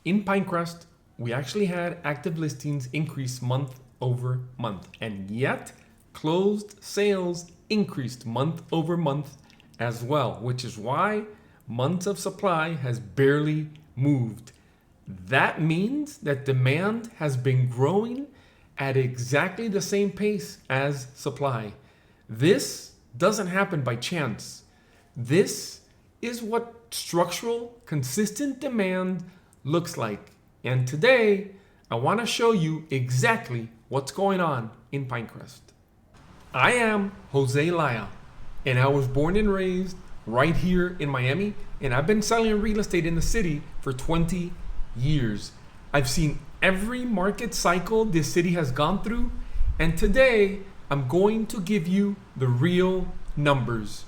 In Pinecrest, we actually had active listings increase month over month, and yet closed sales increased month over month as well, which is why months of supply has barely moved. That means that demand has been growing at exactly the same pace as supply. This doesn't happen by chance. This is what structural, consistent demand looks like. And today, I want to show you exactly what's going on in Pinecrest. I am Jose Laya, and I was born and raised right here in Miami, and I've been selling real estate in the city for 20 years. I've seen every market cycle this city has gone through, and today I'm going to give you the real numbers.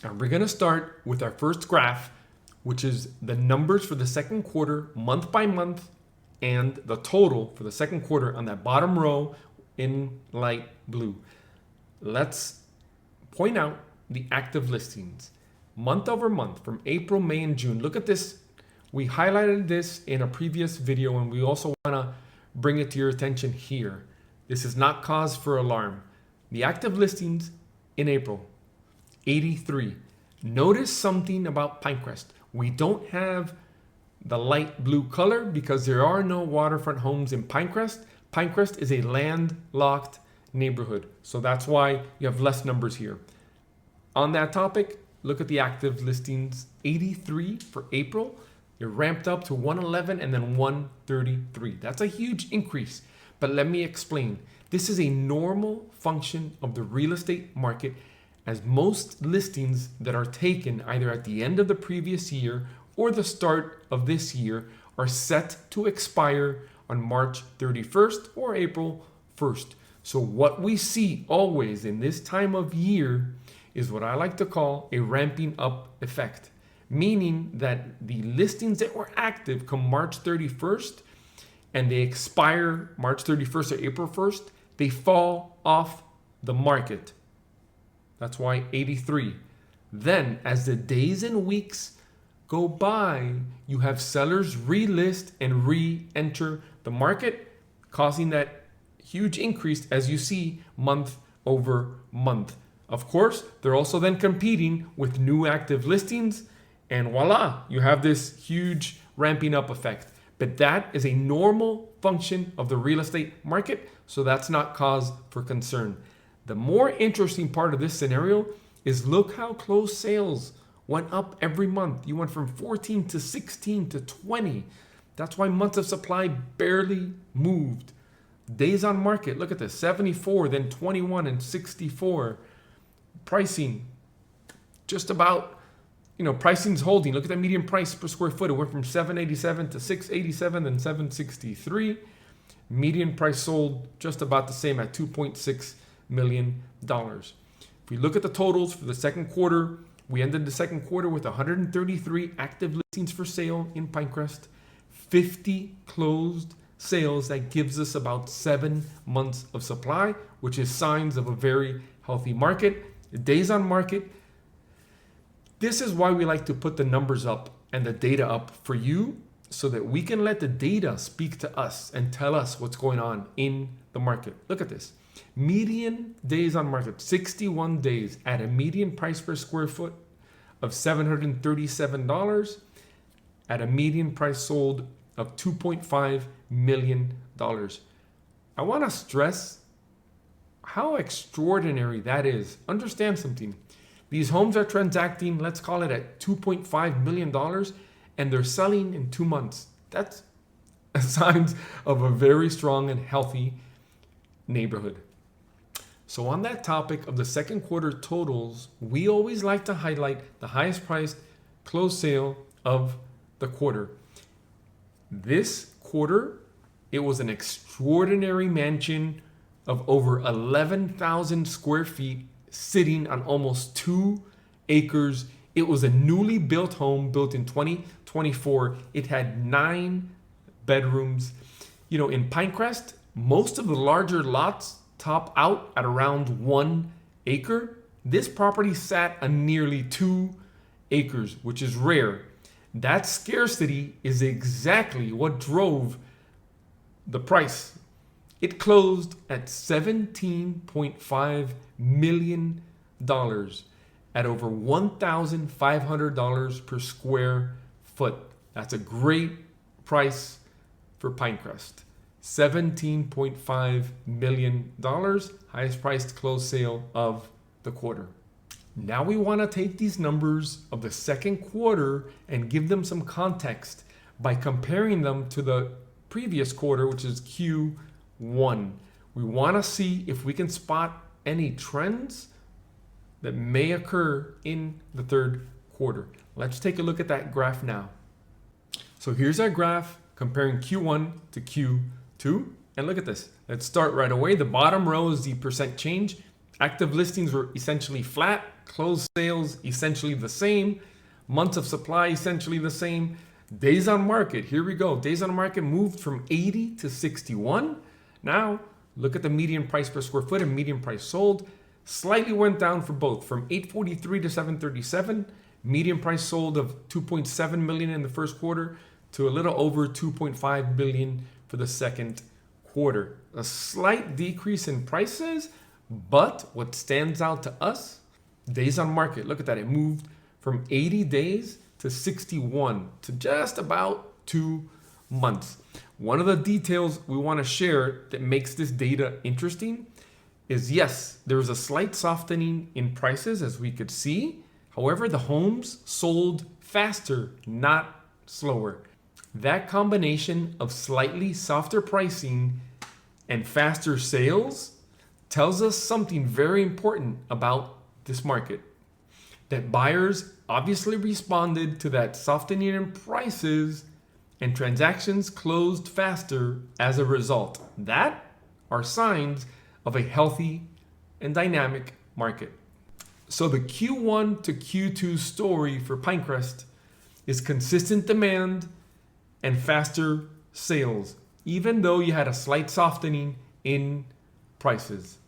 And we're going to start with our first graph, which is the numbers for the second quarter, month by month, and the total for the second quarter on that bottom row in light blue. Let's point out the active listings month over month from April, May, and June. Look at this. We highlighted this in a previous video, and we also want to bring it to your attention here. This is not cause for alarm. The active listings in April, 83. Notice something about Pinecrest. We don't have the light blue color because there are no waterfront homes in Pinecrest. Pinecrest is a landlocked neighborhood, so that's why you have less numbers here. On that topic, look at the active listings, 83 for April. It ramped up to 111 and then 133. That's a huge increase, but let me explain. This is a normal function of the real estate market, as most listings that are taken either at the end of the previous year or the start of this year are set to expire on March 31st or April 1st. So what we see always in this time of year is what I like to call a ramping up effect, meaning that the listings that were active come March 31st and they expire March 31st or April 1st, they fall off the market. That's why 83. Then as the days and weeks go by, you have sellers relist and re-enter the market, causing that huge increase as you see month over month. Of course, they're also then competing with new active listings, and voila, you have this huge ramping up effect. But that is a normal function of the real estate market, so that's not cause for concern. The more interesting part of this scenario is look how closed sales went up every month. You went from 14 to 16 to 20. That's why months of supply barely moved. Days on market, look at this, 74, then 21 and 64. Pricing, just about, pricing's holding. Look at the median price per square foot. It went from 787 to 687, then 763. Median price sold just about the same at $2.6 million. If we look at the totals for the second quarter, we ended the second quarter with 133 active listings for sale in Pinecrest, 50 closed sales. That gives us about 7 months of supply, which is signs of a very healthy market. Days on market. This is why we like to put the numbers up and the data up for you, so that we can let the data speak to us and tell us what's going on in the market. Look at this. Median days on market, 61 days at a median price per square foot of $737 at a median price sold of $2.5 million. I want to stress how extraordinary that is. Understand something. These homes are transacting, let's call it at $2.5 million, and they're selling in 2 months. That's signs of a very strong and healthy neighborhood. So on that topic of the second quarter totals, we always like to highlight the highest priced closed sale of the quarter. This quarter, it was an extraordinary mansion of over 11,000 square feet sitting on almost 2 acres. It was a newly built home built in 2024. It had 9 bedrooms. In Pinecrest, most of the larger lots top out at around 1 acre. This property sat on nearly 2 acres, which is rare. That scarcity is exactly what drove the price. It closed at $17.5 million at over $1,500 per square foot. That's a great price for Pinecrest. $17.5 million, highest priced closed sale of the quarter. Now we want to take these numbers of the second quarter and give them some context by comparing them to the previous quarter, which is Q1. We want to see if we can spot any trends that may occur in the third quarter. Let's take a look at that graph now. So here's our graph comparing Q1 to Q2. And look at this. Let's start right away. The bottom row is the percent change. Active listings were essentially flat. Closed sales essentially the same. Months of supply essentially the same. Days on market, here we go. Days on market moved from 80 to 61. Now, look at the median price per square foot and median price sold. Slightly went down for both, from 843 to 737. Median price sold of 2.7 million in the first quarter to a little over 2.5 billion for the second quarter. A slight decrease in prices, but what stands out to us, days on market. Look at that. It moved from 80 days to 61 to just about 2 months. One of the details we want to share that makes this data interesting is, yes, there's a slight softening in prices as we could see. However, the homes sold faster, not slower. That combination of slightly softer pricing and faster sales tells us something very important about this market. That buyers obviously responded to that softening in prices and transactions closed faster as a result. That are signs of a healthy and dynamic market. So the Q1 to Q2 story for Pinecrest is consistent demand and faster sales, even though you had a slight softening in prices.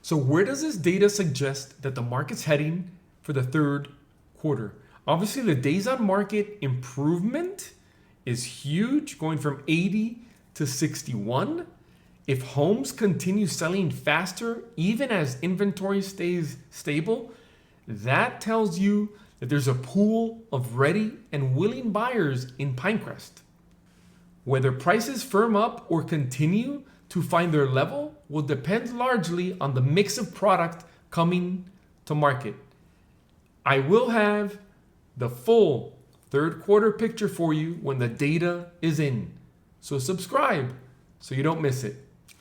So where does this data suggest that the market's heading for the third quarter? Obviously, the days on market improvement is huge, going from 80 to 61. If homes continue selling faster, even as inventory stays stable, that tells you that there's a pool of ready and willing buyers in Pinecrest. Whether prices firm up or continue to find their level will depend largely on the mix of product coming to market. I will have the full third quarter picture for you when the data is in. So subscribe so you don't miss it.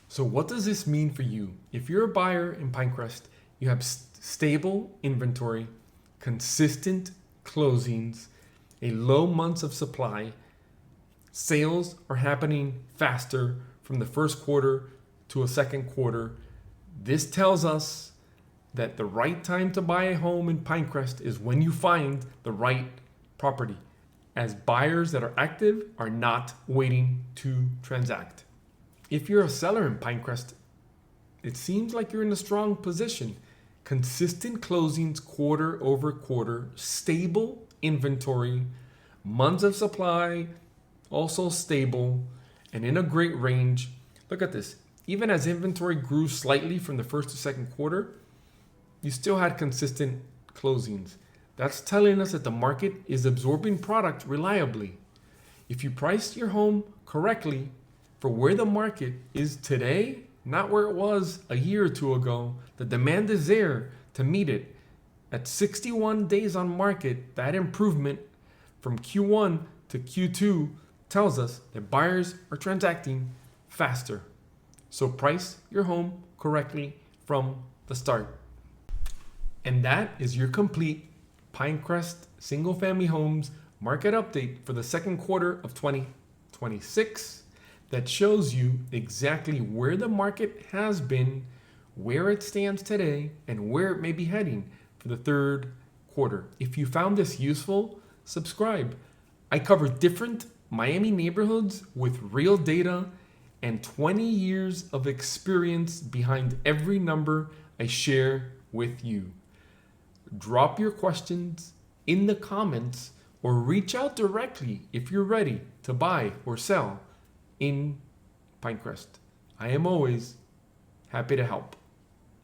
So what does this mean for you? If you're a buyer in Pinecrest, you have stable inventory, consistent closings, a low months of supply. Sales are happening faster from the first quarter to a second quarter. This tells us that the right time to buy a home in Pinecrest is when you find the right property, as buyers that are active are not waiting to transact. If you're a seller in Pinecrest, it seems like you're in a strong position. Consistent closings quarter over quarter, stable inventory, months of supply also stable and in a great range. Look at this. Even as inventory grew slightly from the first to second quarter, you still had consistent closings. That's telling us that the market is absorbing product reliably. If you price your home correctly for where the market is today, not where it was a year or two ago, the demand is there to meet it. At 61 days on market, that improvement from Q1 to Q2 tells us that buyers are transacting faster. So price your home correctly from the start. And that is your complete Pinecrest single family homes market update for the second quarter of 2026 that shows you exactly where the market has been, where it stands today, and where it may be heading for the third quarter. If you found this useful, subscribe. I cover different Miami neighborhoods with real data and 20 years of experience behind every number I share with you. Drop your questions in the comments or reach out directly if you're ready to buy or sell in Pinecrest. I am always happy to help.